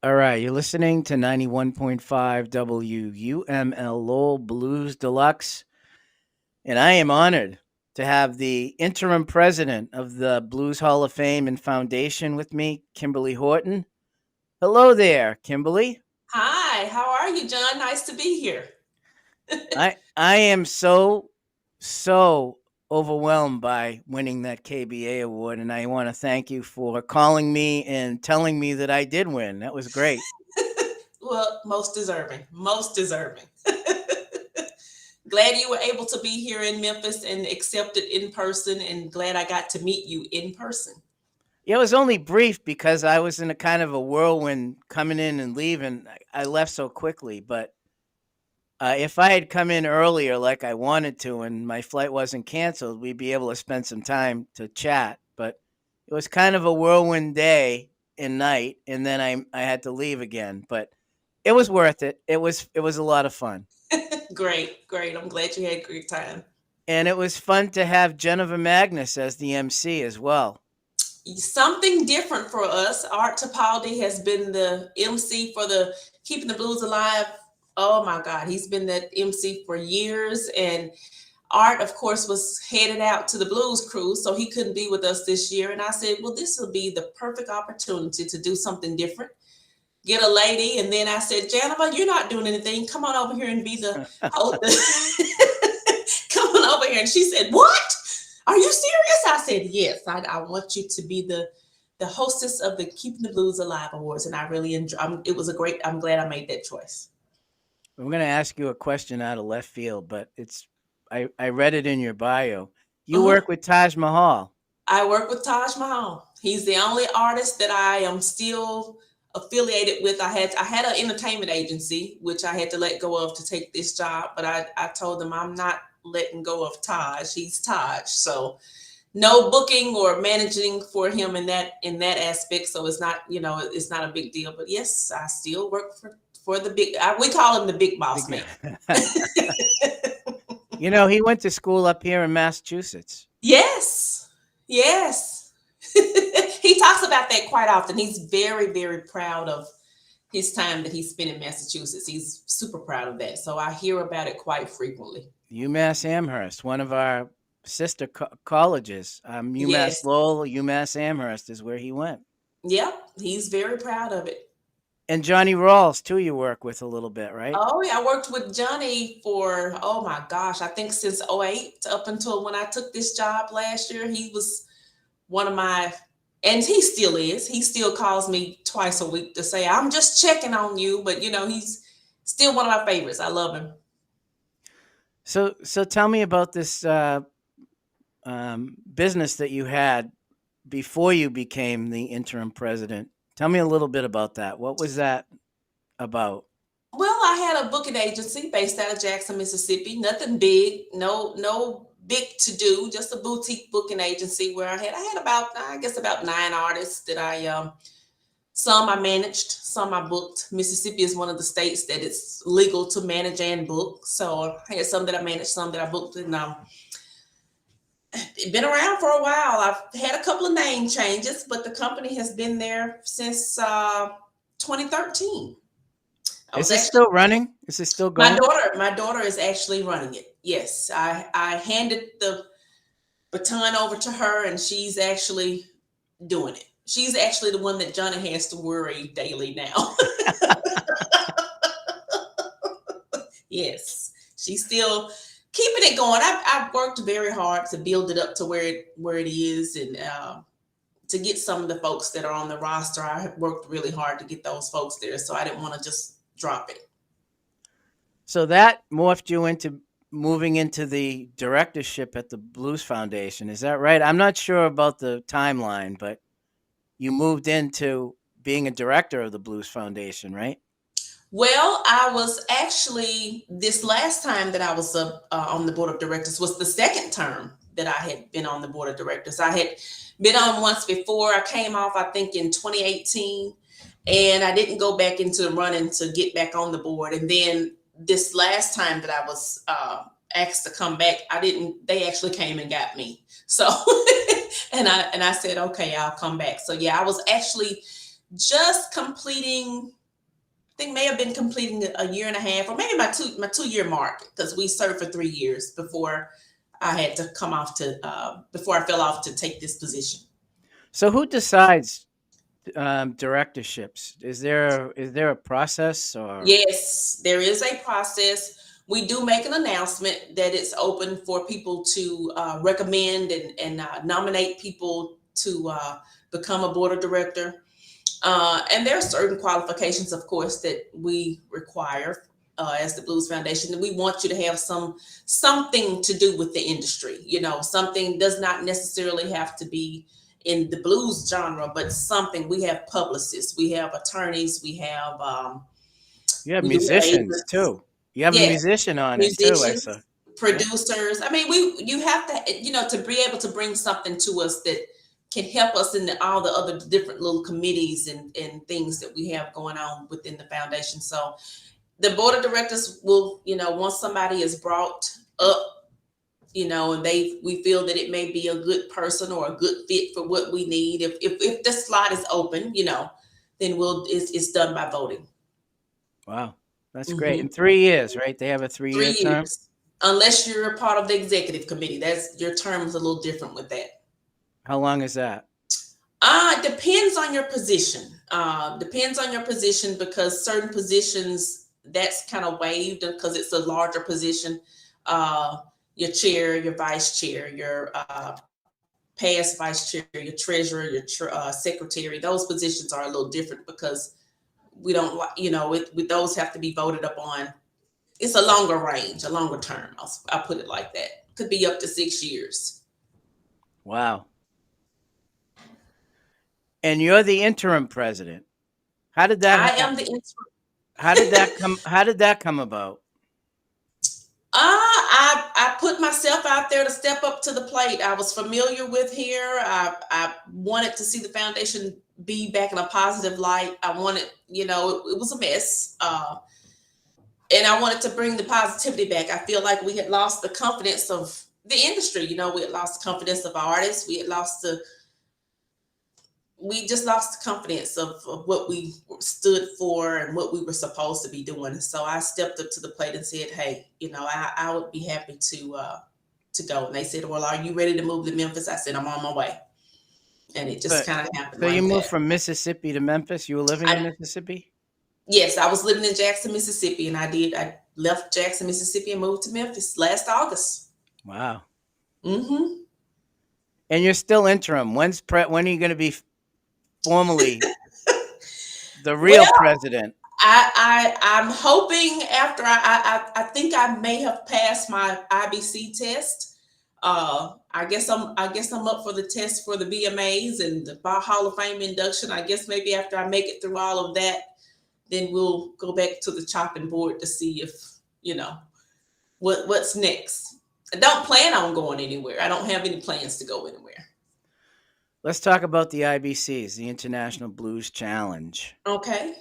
All right, you're listening to 91.5 WUML Lowell Blues Deluxe, and I am honored to have the interim president of the Blues Hall of Fame and Foundation with me, Kimberly Horton. Hello there, Kimberly. Hi, how are you, John? Nice to be here. I am so overwhelmed by winning that KBA award, and I want to thank you for calling me and telling me that I did win. That was great. Well, most deserving, most deserving. Glad you were able to be here in Memphis and accept it in person, and glad I got to meet you in person. Yeah, it was only brief because I was in a kind of a whirlwind coming in and leaving. I left so quickly, but if I had come in earlier like I wanted to and my flight wasn't canceled, we'd be able to spend some time to chat. But it was kind of a whirlwind day and night, and then I had to leave again. But it was worth it. It was a lot of fun. Great, great. I'm glad you had a great time. And it was fun to have Jennifer Magnus as the MC as well. Something different for us. Art Tapaldi has been the MC for the Keeping the Blues Alive. Oh my God, he's been that MC for years. And Art, of course, was headed out to the Blues Cruise, so he couldn't be with us this year. And I said, well, this will be the perfect opportunity to do something different. Get a lady. And then I said, Jennifer, you're not doing anything. Come on over here and be the host. Come on over here. And she said, what? Are you serious? I said, yes. I want you to be the hostess of the Keeping the Blues Alive Awards. And I really enjoyed it. Was a great, I'm glad I made that choice. I'm going to ask you a question out of left field, but I read it in your bio. You Uh-huh. work with Taj Mahal. I work with Taj Mahal. He's the only artist that I am still affiliated with. I had an entertainment agency which I had to let go of to take this job, but I told them I'm not letting go of Taj. He's Taj. So no booking or managing for him in that aspect. So it's not, it's not a big deal. But yes, I still work for the big, we call him the big boss man. He went to school up here in Massachusetts. Yes. Yes. He talks about that quite often. He's very, very proud of his time that he spent in Massachusetts. He's super proud of that. So I hear about it quite frequently. UMass Amherst, one of our sister colleges. UMass Yes. Lowell, UMass Amherst is where he went. Yep. He's very proud of it. And Johnny Rawls, too, you work with a little bit, right? Oh, yeah. I worked with Johnny for, oh my gosh, I think since '08 up until when I took this job last year. He was one of my, and he still is. He still calls me twice a week to say, I'm just checking on you. But, he's still one of my favorites. I love him. So tell me about this business that you had before you became the interim president. Tell me a little bit about that. What was that about? Well, I had a booking agency based out of Jackson, Mississippi. Nothing big, no big to do, just a boutique booking agency where I had about, I guess, about 9 artists that some I managed, some I booked. Mississippi is one of the states that it's legal to manage and book. So I had some that I managed, some that I booked, and been around for a while. I've had a couple of name changes, but the company has been there since 2013. I Is was this actually still running? Is this still my going? daughter. My daughter is actually running it. Yes, I handed the baton over to her, and she's actually doing it. She's actually the one that Johnny has to worry daily now. Yes, she's still keeping it going. I've worked very hard to build it up to where it is, and to get some of the folks that are on the roster. I have worked really hard to get those folks there, so I didn't want to just drop it. So that morphed you into moving into the directorship at the Blues Foundation. Is that right? I'm not sure about the timeline, but you moved into being a director of the Blues Foundation, right? Well, I was actually, this last time that I was on the board of directors was the second term that I had been on the board of directors. I had been on once before. I came off, I think, in 2018, and I didn't go back into the running to get back on the board. And then this last time that I was asked to come back, I didn't. They actually came and got me. So, and I said, okay, I'll come back. So yeah, I was actually just completing think may have been completing a year and a half, or maybe my 2 year mark, because we served for 3 years before I had to come off to before I fell off to take this position. So who decides directorships? Is there a process or? Yes, there is a process. We do make an announcement that it's open for people to recommend and nominate people to become a board of director. And there are certain qualifications, of course, that we require as the Blues Foundation. And we want you to have something to do with the industry. You know, something does not necessarily have to be in the blues genre, but something. We have publicists, we have attorneys, we have You have we do have musicians agents. too. You have a Yes, musician on it too, I saw. musicians, Yeah. producers. I mean, you have to, to be able to bring something to us that can help us in all the other different little committees and things that we have going on within the foundation. So the board of directors will, once somebody is brought up, and we feel that it may be a good person or a good fit for what we need. If the slot is open, then it's done by voting. Wow, that's great. In 3 years, right? They have a 3-year 3 years. term. Unless you're a part of the executive committee, that's your term is a little different with that. How long is that? Depends on your position. Depends on your position, because certain positions that's kind of waived because it's a larger position. Your chair, your vice chair, your past vice chair, your treasurer, your secretary. Those positions are a little different because we don't, those have to be voted upon. It's a longer range, a longer term. I'll put it like that. Could be up to 6 years. Wow. And you're the interim president. How did that I happen? am the interim. How did that come about? I put myself out there to step up to the plate. I was familiar with here. I wanted to see the foundation be back in a positive light. I wanted, it was a mess. And I wanted to bring the positivity back. I feel like we had lost the confidence of the industry. We had lost the confidence of artists. We just lost the confidence of what we stood for and what we were supposed to be doing. So I stepped up to the plate and said, hey, I would be happy to go. And they said, well, are you ready to move to Memphis? I said, I'm on my way. And it just kind of happened. So you moved from Mississippi to Memphis? You were living in Mississippi? Yes, I was living in Jackson, Mississippi, and I left Jackson, Mississippi and moved to Memphis last August. Wow. Mm-hmm. And you're still interim. When are you going to be formally the real president? I'm hoping after I think I may have passed my IBC test. I guess I'm up for the test for the BMAs and the Hall of Fame induction. I guess maybe after I make it through all of that, then we'll go back to the chopping board to see if, what's next. I don't plan on going anywhere. I don't have any plans to go anywhere. Let's talk about the IBCs, the International Blues Challenge. Okay.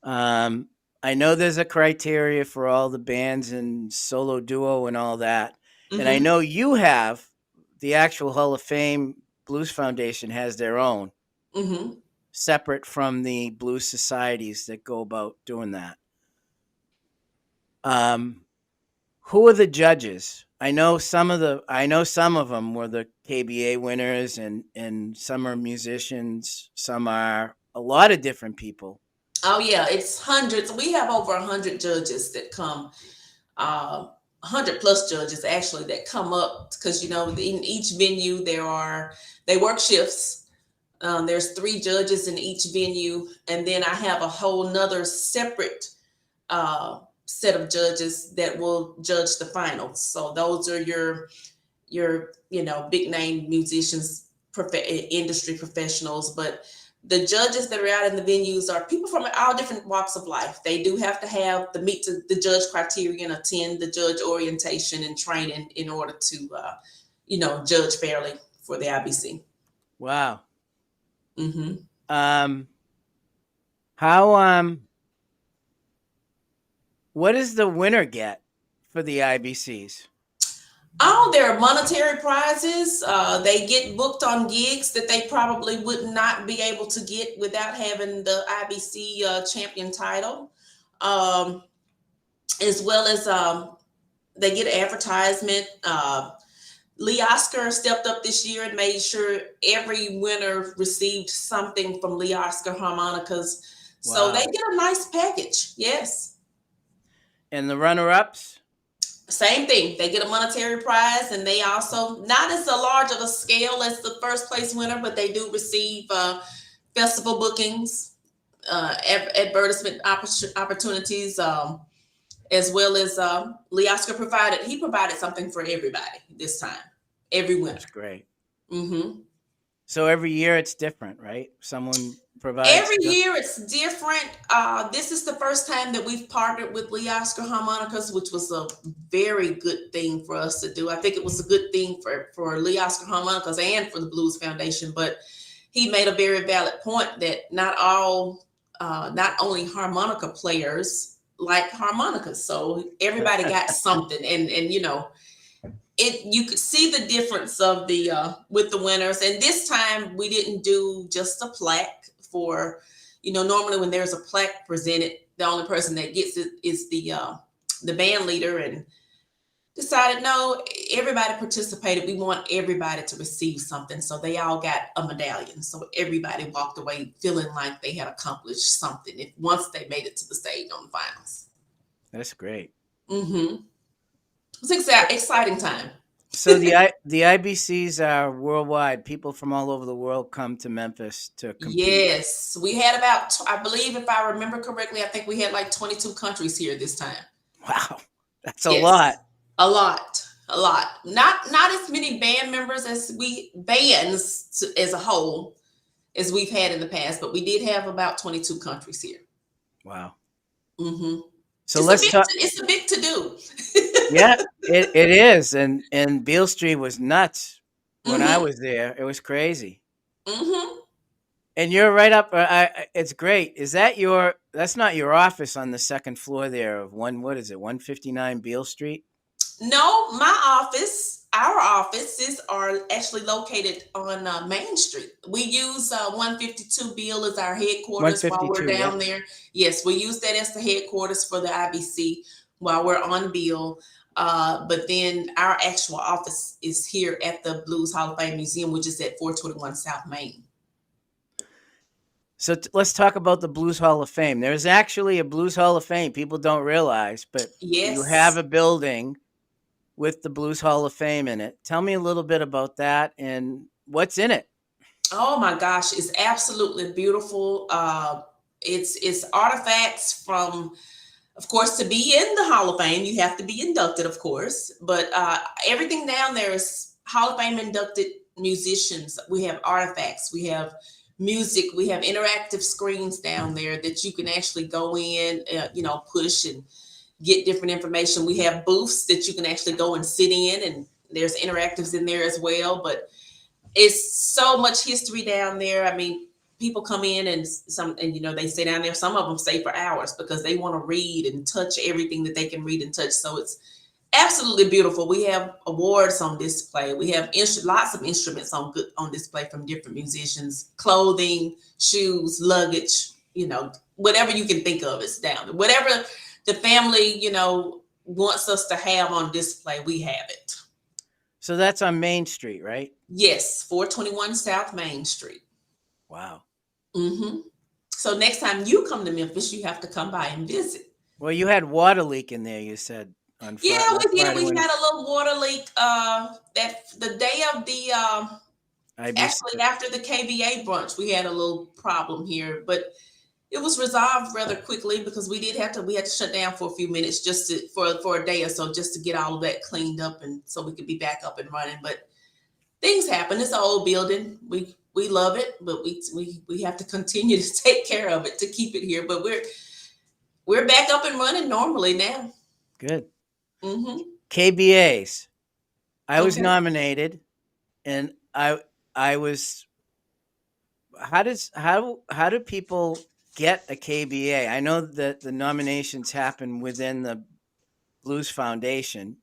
I know there's a criteria for all the bands and solo duo and all that. Mm-hmm. And I know you have the actual Hall of Fame Blues Foundation has their own, separate from the blues societies that go about doing that. Who are the judges? I know some of them were the KBA winners, and some are musicians, some are a lot of different people. Oh yeah, it's hundreds. We have over 100 judges that come, 100 plus judges actually that come up, because in each venue they work shifts. There's 3 judges in each venue, and then I have a whole nother separate set of judges that will judge the finals. So those are your big name musicians, industry professionals, but the judges that are out in the venues are people from all different walks of life. They do have to meet the judge criteria and attend the judge orientation and training in order to, judge fairly for the IBC. Wow. Mm-hmm. What does the winner get for the IBCs? Oh, there are monetary prizes. They get booked on gigs that they probably would not be able to get without having the IBC champion title, um, as well as they get advertisement. Lee Oscar stepped up this year and made sure every winner received something from Lee Oscar harmonicas. So they Wow. get a nice package. Yes. And the runner-ups? Same thing. They get a monetary prize, and they also, not as a large of a scale as the first place winner, but they do receive festival bookings, advertisement opportunities, as well as Lee Oscar provided something for everybody this time, every winner. That's great. Mm-hmm. So every year it's different, right? Someone provides. Every year it's different. This is the first time that we've partnered with Lee Oscar Harmonicas, which was a very good thing for us to do. I think it was a good thing for Lee Oscar Harmonicas and for the Blues Foundation. But he made a very valid point that not only harmonica players like harmonicas. So everybody got something, and you could see the difference of the with the winners. And this time we didn't do just a plaque for, normally when there's a plaque presented, the only person that gets it is the band leader, and decided no, everybody participated. We want everybody to receive something, so they all got a medallion. So everybody walked away feeling like they had accomplished something once they made it to the stage on the finals. That's great. Mm-hmm. It's exciting time. So the IBCs are worldwide. People from all over the world come to Memphis to compete. Yes, we had about, I believe, if I remember correctly, I think we had like 22 countries here this time. Wow, that's a Yes, lot. a lot, a lot. Not as many band members bands as a whole as we've had in the past, but we did have about 22 countries here. Wow. Mm-hmm. So let's talk. It's a big to do. Yeah, it is, and Beale Street was nuts when I Mm-hmm. was there. It was crazy. Mm-hmm. And you're right up. It's great. Is that your? That's not your office on the second floor there of what is it? 159 Beale Street. No, our offices are actually located on Main Street. We use 152 Beale as our headquarters while we're 152. Yeah. down there. Yes, we use that as the headquarters for the IBC while we're on Beale. But then our actual office is here at the Blues Hall of Fame Museum, which is at 421 South Main. So let's talk about the Blues Hall of Fame. There's actually a Blues Hall of Fame. People don't realize, but you have Yes. a building with the Blues Hall of Fame in it. Tell me a little bit about that and what's in it. Oh my gosh, it's absolutely beautiful. It's artifacts from, of course, to be in the Hall of Fame, you have to be inducted, of course. But everything down there is Hall of Fame inducted musicians. We have artifacts, we have music, we have interactive screens down there that you can actually go in, push and get different information. We have booths that you can actually go and sit in, and there's interactives in there as well. But it's so much history down there. I mean, people come in and they stay down there. Some of them stay for hours because they want to read and touch everything that they can read and touch. So it's absolutely beautiful. We have awards on display. We have lots of instruments on display from different musicians, clothing, shoes, luggage, whatever you can think of is down there. Whatever the family, wants us to have on display, we have it. So that's on Main Street, right? Yes, 421 South Main Street. Wow. Mm-hmm. So next time you come to Memphis, you have to come by and visit. Well, you had water leak in there, you said. Yeah, we did. We had a little water leak that the day of the actually after the KBA brunch, we had a little problem here, but it was resolved rather quickly because we had to shut down for a few minutes for a day or so just to get all of that cleaned up and so we could be back up and running. But things happen. It's an old building. We love it, but we have to continue to take care of it to keep it here. But we're back up and running normally now. Good. Mm-hmm. KBAs. I was nominated, and I was. How do people get a KBA? I know that the nominations happen within the Blues Foundation,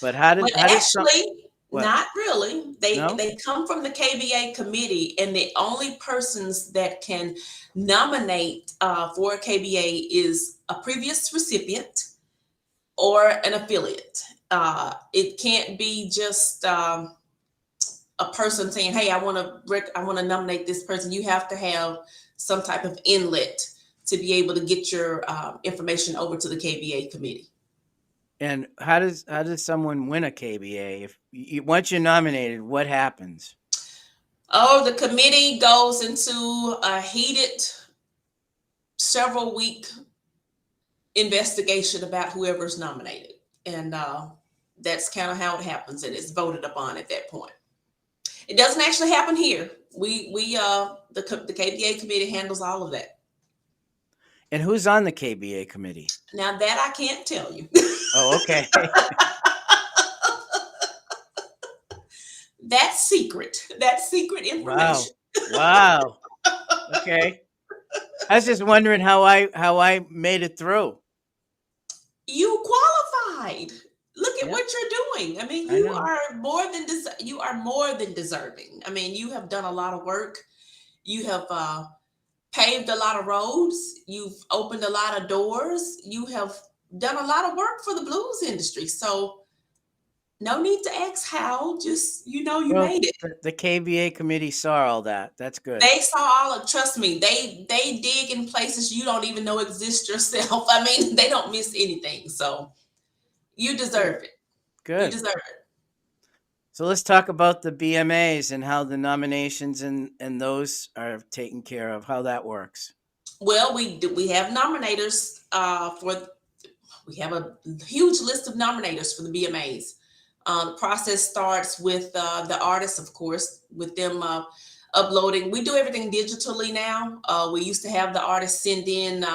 But how But did some actually, what? not really. No? They come from the KBA committee, and the only persons that can nominate for a KBA is a previous recipient or an affiliate. It can't be just a person saying, "Hey, I want to nominate this person." You have to have some type of inlet to be able to get your information over to the KBA committee. And how does someone win a KBA? If once you're nominated, what happens? Oh, the committee goes into a heated several week investigation about whoever's nominated. And that's kind of how it happens. And it's voted upon at that point. It doesn't actually happen here. The KBA committee handles all of that. And who's on the KBA committee? Now that I can't tell you. Oh, okay. That's secret. That's secret information. Wow. Okay. I was just wondering how I made it through. You qualified. Look at Yeah, what you're doing. I mean, I know. you are more than deserving. I mean, you have done a lot of work. You have paved a lot of roads. You've opened a lot of doors. You have done a lot of work for the blues industry. So no need to ask how. Just you Well, made it. the KBA committee saw all that. That's good. They saw all of. Trust me, they dig in places you don't even know exist yourself. I mean, they don't miss anything. So you deserve it. You Good. deserve it. So let's talk about the BMAs and how the nominations and those are taken care of. How that works. Well, we have nominators for. We have a huge list of nominators for the BMAs. The process starts with the artists, of course, with them uploading. We do everything digitally now. We used to have the artists send in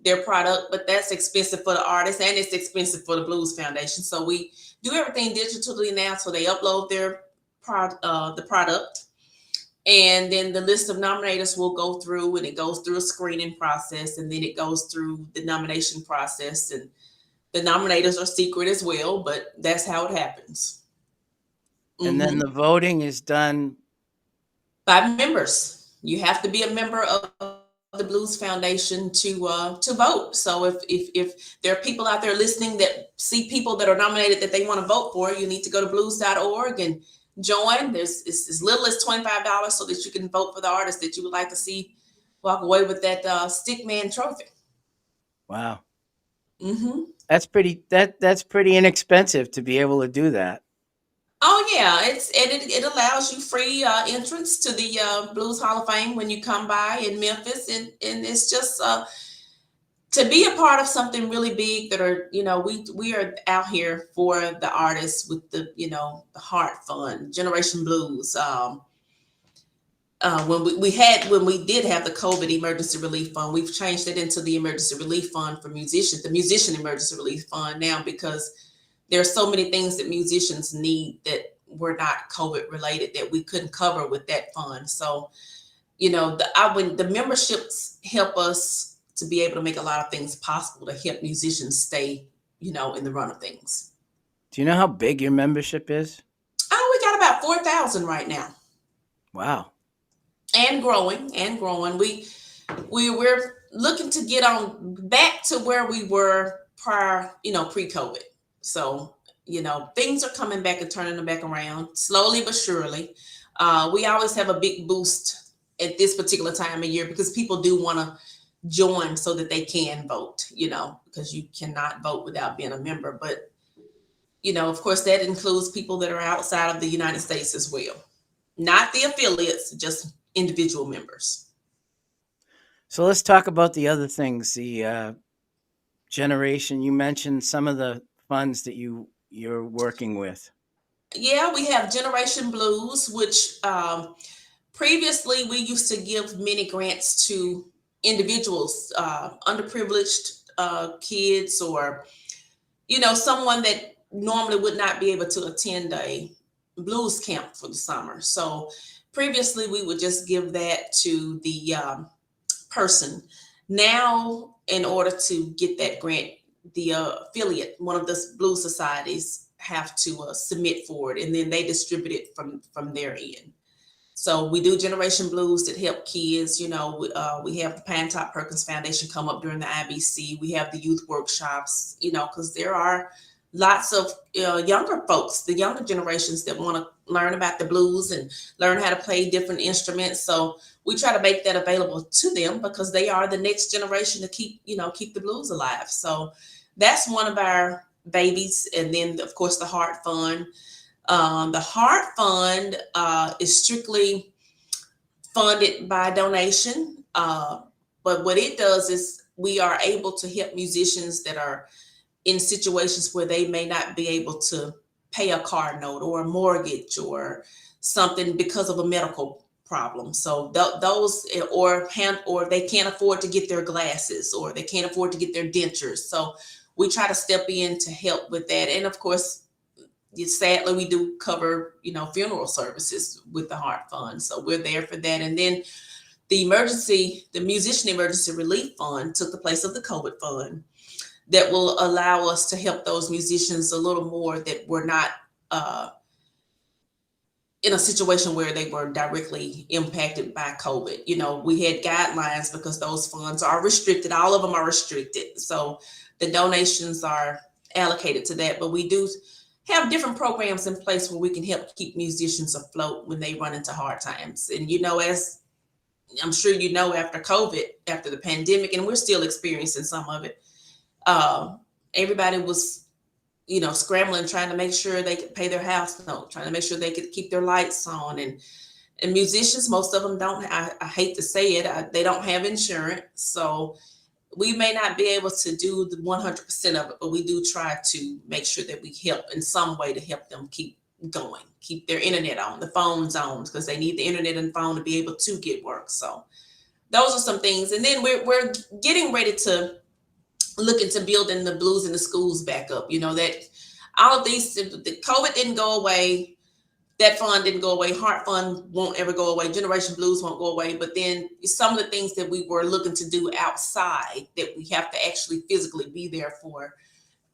their product, but that's expensive for the artists and it's expensive for the Blues Foundation. So we do everything digitally now. So they upload their the product. And then the list of nominators will go through, and it goes through a screening process, and then it goes through the nomination process. And the nominators are secret as well, but that's how it happens. And then the voting is done By members. You have to be a member of the Blues Foundation to vote. So if there are people out there listening that see people that are nominated that they want to vote for, you need to go to blues.org and join. There's it's as little as $25 so that you can vote for the artist that you would like to see walk away with that Stickman trophy. Wow. Mm-hmm. That's pretty inexpensive to be able to do that. Oh yeah, it allows you free entrance to the Blues Hall of Fame when you come by in Memphis, and it's just to be a part of something really big that are we are out here for the artists with the the Heart Fund, Generation Blues. When we did have the COVID Emergency Relief Fund, we've changed it into the Emergency Relief Fund for musicians, the Musician Emergency Relief Fund now, because there are so many things that musicians need that were not COVID related that we couldn't cover with that fund. So, when the memberships help us to be able to make a lot of things possible to help musicians stay, in the run of things. Do you know how big your membership is? Oh, we got about 4,000 right now. Wow. And growing. We're looking to get on back to where we were prior, pre-COVID. So, things are coming back and turning them back around slowly but surely. We always have a big boost at this particular time of year because people do want to join so that they can vote, because you cannot vote without being a member. But, of course, that includes people that are outside of the United States as well. Not the affiliates, just individual members. So let's talk about the other things. The generation, you mentioned some of the funds that you're working with. Yeah, we have Generation Blues, which previously we used to give many grants to individuals, underprivileged kids, or someone that normally would not be able to attend a blues camp for the summer. So previously we would just give that to the person. Now, in order to get that grant, the affiliate, one of the blues societies, have to submit for it, and then they distribute it from their end. So we do Generation Blues that help kids. You know, we have the Pantop Perkins Foundation come up during the IBC. We have the youth workshops, you know, because there are lots of younger folks, the younger generations that want to learn about the blues and learn how to play different instruments. So we try to make that available to them because they are the next generation to keep the blues alive. So that's one of our babies. And then, of course, the Heart Fund. The Heart Fund is strictly funded by donation, but what it does is we are able to help musicians that are in situations where they may not be able to pay a car note or a mortgage or something because of a medical problem. So those, or they can't afford to get their glasses, or they can't afford to get their dentures. So we try to step in to help with that. And of course, sadly, we do cover, funeral services with the Heart Fund. So we're there for that. And then the Musician Emergency Relief Fund took the place of the COVID Fund that will allow us to help those musicians a little more that were not in a situation where they were directly impacted by COVID. We had guidelines because those funds are restricted. All of them are restricted. So the donations are allocated to that, but we do have different programs in place where we can help keep musicians afloat when they run into hard times. And, as I'm sure after COVID, after the pandemic, and we're still experiencing some of it, everybody was, scrambling, trying to make sure they could pay their house note, trying to make sure they could keep their lights on. And musicians, most of them don't, I hate to say it, they don't have insurance. So we may not be able to do the 100% of it, but we do try to make sure that we help in some way to help them keep going, keep their internet on, the phones on, because they need the internet and phone to be able to get work. So those are some things. And then we're getting ready to look into building the blues in the schools back up. That all of these, the COVID didn't go away. That fund didn't go away. Heart Fund won't ever go away. Generation Blues won't go away. But then some of the things that we were looking to do outside that we have to actually physically be there for,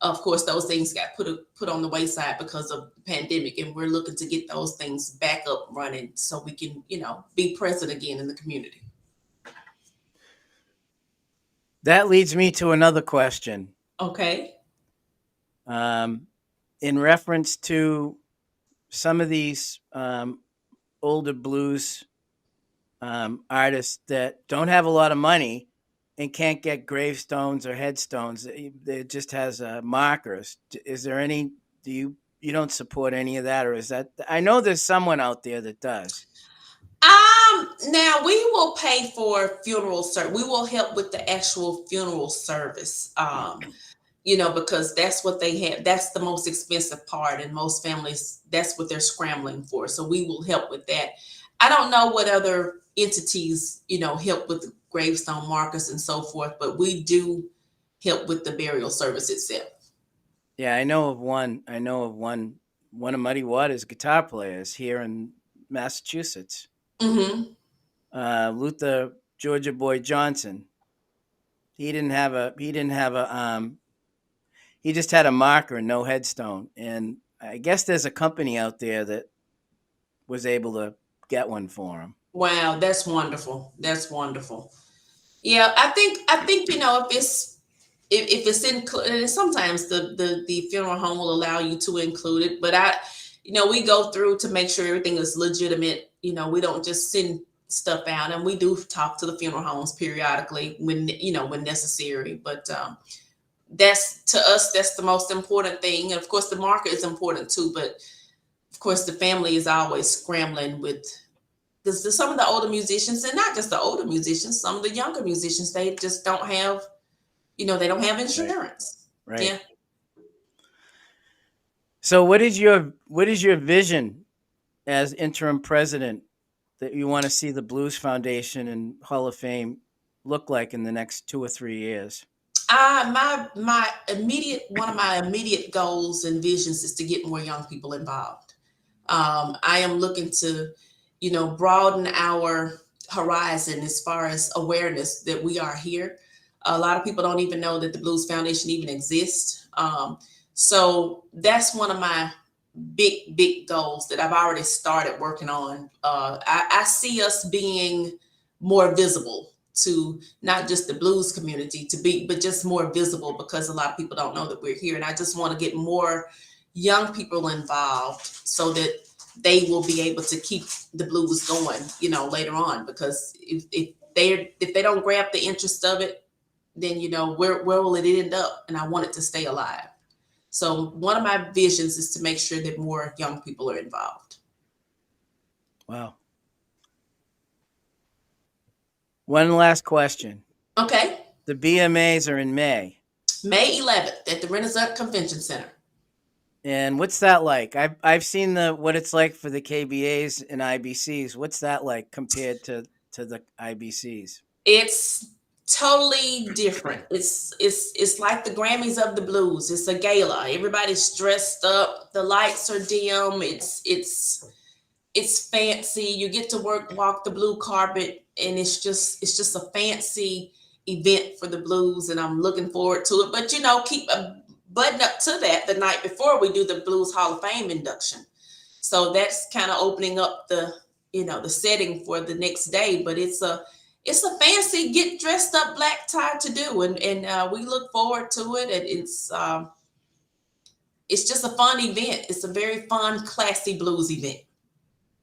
of course, those things got put on the wayside because of the pandemic. And we're looking to get those things back up running so we can, be present again in the community. That leads me to another question. Okay. In reference to some of these older blues artists that don't have a lot of money and can't get gravestones or headstones, it just has markers. Is there any? Do you don't support any of that, or is that? I know there's someone out there that does. Now we will pay for funeral service. We will help with the actual funeral service. Because that's what they have. That's the most expensive part. And most families, that's what they're scrambling for. So we will help with that. I don't know what other entities, help with the gravestone markers and so forth, but we do help with the burial service itself. Yeah, I know of one of Muddy Waters' guitar players here in Massachusetts. Mm-hmm. Luther Georgia Boy Johnson. He just had a marker, no headstone. And I guess there's a company out there that was able to get one for him. Wow, that's wonderful. That's wonderful. Yeah, I think if it's included, sometimes the funeral home will allow you to include it. But we go through to make sure everything is legitimate. We don't just send stuff out, and we do talk to the funeral homes periodically when necessary. But that's, to us, that's the most important thing. And of course the market is important too, but of course the family is always scrambling with this. Some of the older musicians, and not just the older musicians, some of the younger musicians, they just don't have, they don't have insurance. Right. Yeah. So what is your vision as interim president that you want to see the Blues Foundation and Hall of Fame look like in the next 2 or 3 years? My immediate goals and visions is to get more young people involved. I am looking to, broaden our horizon as far as awareness that we are here. A lot of people don't even know that the Blues Foundation even exists. So that's one of my big goals that I've already started working on. I see us being more visible to not just the blues community but just more visible, because a lot of people don't know that we're here. And I just want to get more young people involved so that they will be able to keep the blues going, later on. Because if they don't grab the interest of it, then where will it end up? And I want it to stay alive. So one of my visions is to make sure that more young people are involved. Wow. One last question. Okay. The BMAs are in May. May 11th at the Renaissance Convention Center. And what's that like? I've seen what it's like for the KBAs and IBCs. What's that like compared to the IBCs? It's totally different. It's like the Grammys of the blues. It's a gala. Everybody's dressed up. The lights are dim. It's fancy. You get to walk the blue carpet, and it's just a fancy event for the blues, and I'm looking forward to it. But keep a button up to that the night before we do the Blues Hall of Fame induction. So that's kind of opening up the setting for the next day. But it's a fancy get dressed up black tie to do, and we look forward to it. And it's just a fun event. It's a very fun, classy blues event.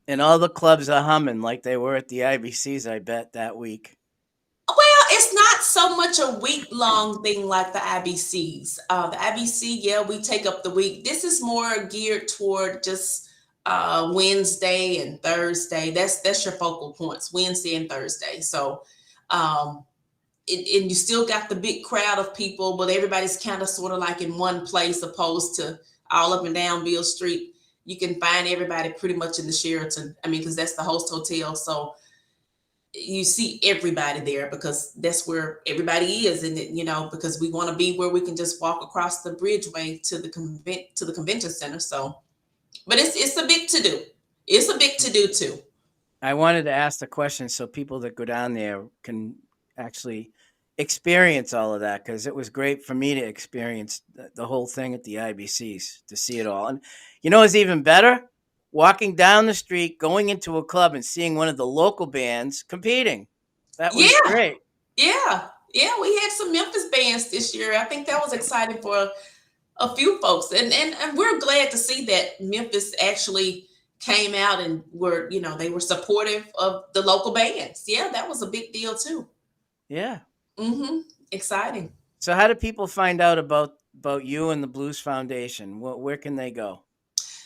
And all the clubs are humming like they were at the IBCs, I bet, that week. Well, it's not so much a week-long thing like the IBCs. The IBC, yeah, we take up the week. This is more geared toward just Wednesday and Thursday. That's your focal points, Wednesday and Thursday. So, and you still got the big crowd of people, but everybody's kind of sort of like in one place, opposed to all up and down Beale Street. You can find everybody pretty much in the Sheraton. I mean, because that's the host hotel. So you see everybody there because that's where everybody is. And, because we want to be where we can just walk across the bridgeway to the convention center. So, but it's a big to do. It's a big to do too. I wanted to ask the question so people that go down there can actually experience all of that, because it was great for me to experience the whole thing at the IBCs, to see it all. And it's even better, walking down the street, going into a club and seeing one of the local bands competing. That was great. Yeah. We had some Memphis bands this year. I think that was exciting for a few folks, and we're glad to see that Memphis actually came out and were, they were supportive of the local bands. Yeah, that was a big deal too. Yeah. Exciting. So how do people find out about you and the Blues Foundation? Where can they go?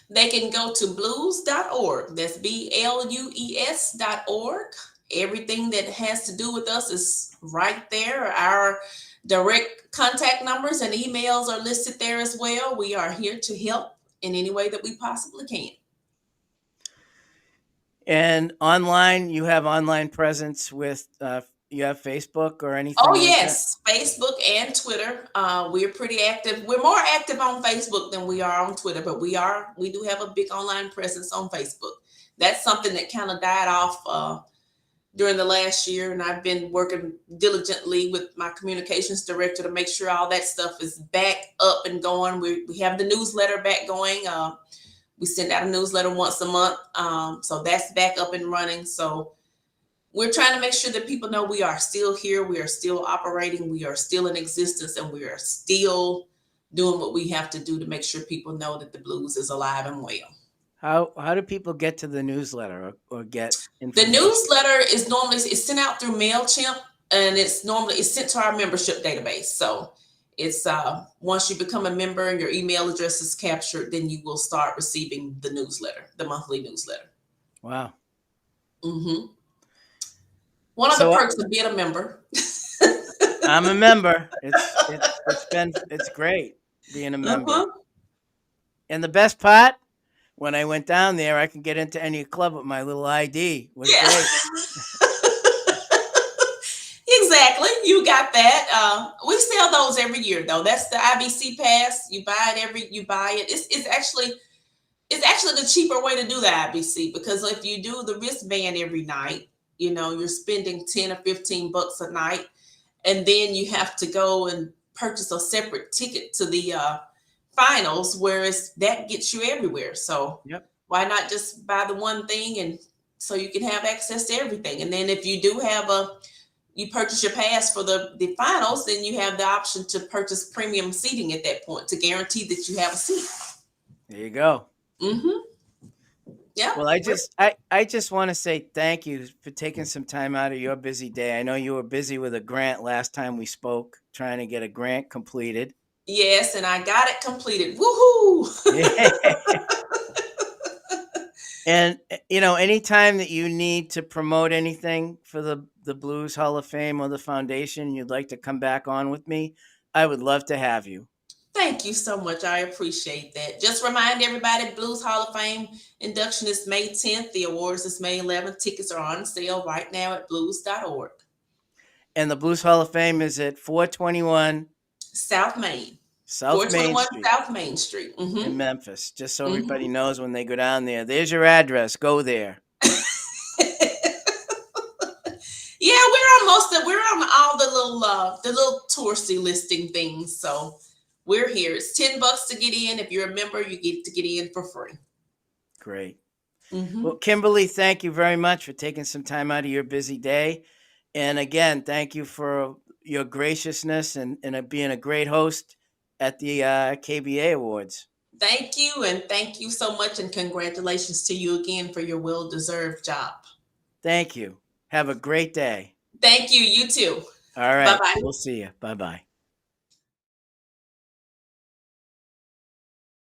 They can go to blues.org. That's BLUES.org. Everything that has to do with us is right there. Our direct contact numbers and emails are listed there as well. We are here to help in any way that we possibly can. And online, you have online presence with, you have Facebook or anything? Oh, yes. Facebook and Twitter. We're pretty active. We're more active on Facebook than we are on Twitter, but we do have a big online presence on Facebook. That's something that kind of died off during the last year. And I've been working diligently with my communications director to make sure all that stuff is back up and going. We have the newsletter back going. We send out a newsletter once a month. So that's back up and running. So we're trying to make sure that people know we are still here. We are still operating. We are still in existence, and we are still doing what we have to do to make sure people know that the blues is alive and well. How do people get to the newsletter or get information? The newsletter is normally sent out through MailChimp, and it's sent to our membership database. So it's once you become a member and your email address is captured, then you will start receiving the newsletter, the monthly newsletter. Wow. One of the perks of being a member. I'm a member. It's great being a member. And the best part, when I went down there, I can get into any club with my little ID. It was great. Exactly. You got that. We sell those every year though. That's the IBC pass. You buy it. It's actually the cheaper way to do the IBC, because if you do the wristband every night, you're spending $10 or $15 a night, and then you have to go and purchase a separate ticket to the finals, whereas that gets you everywhere. So Yep. why not just buy the one thing, and so you can have access to everything? And then if you do have you purchase your pass for the finals, then you have the option to purchase premium seating at that point to guarantee that you have a seat. There you go. Mm-hmm. Yeah. Well, I just want to say thank you for taking some time out of your busy day. I know you were busy with a grant last time we spoke, trying to get a grant completed. Yes, and I got it completed. Woohoo! And anytime that you need to promote anything for the Blues Hall of Fame or the foundation, you'd like to come back on with me, I would love to have you. Thank you so much. I appreciate that. Just remind everybody, Blues Hall of Fame induction is May 10th. The awards is May 11th. Tickets are on sale right now at blues.org. And the Blues Hall of Fame is at 421 South Main. South Main 421 Street South Main Street. in Memphis. Just so everybody knows when they go down there. There's your address. Go there. Yeah, we're on all the little touristy listing things. So we're here. It's $10 to get in. If you're a member, you get to get in for free. Great. Well, Kimberly, thank you very much for taking some time out of your busy day. And again, thank you for your graciousness and being a great host at the KBA Awards. Thank you. And thank you so much. And congratulations to you again for your well-deserved job. Thank you. Have a great day. Thank you. You too. All right. Bye-bye. We'll see you. Bye-bye.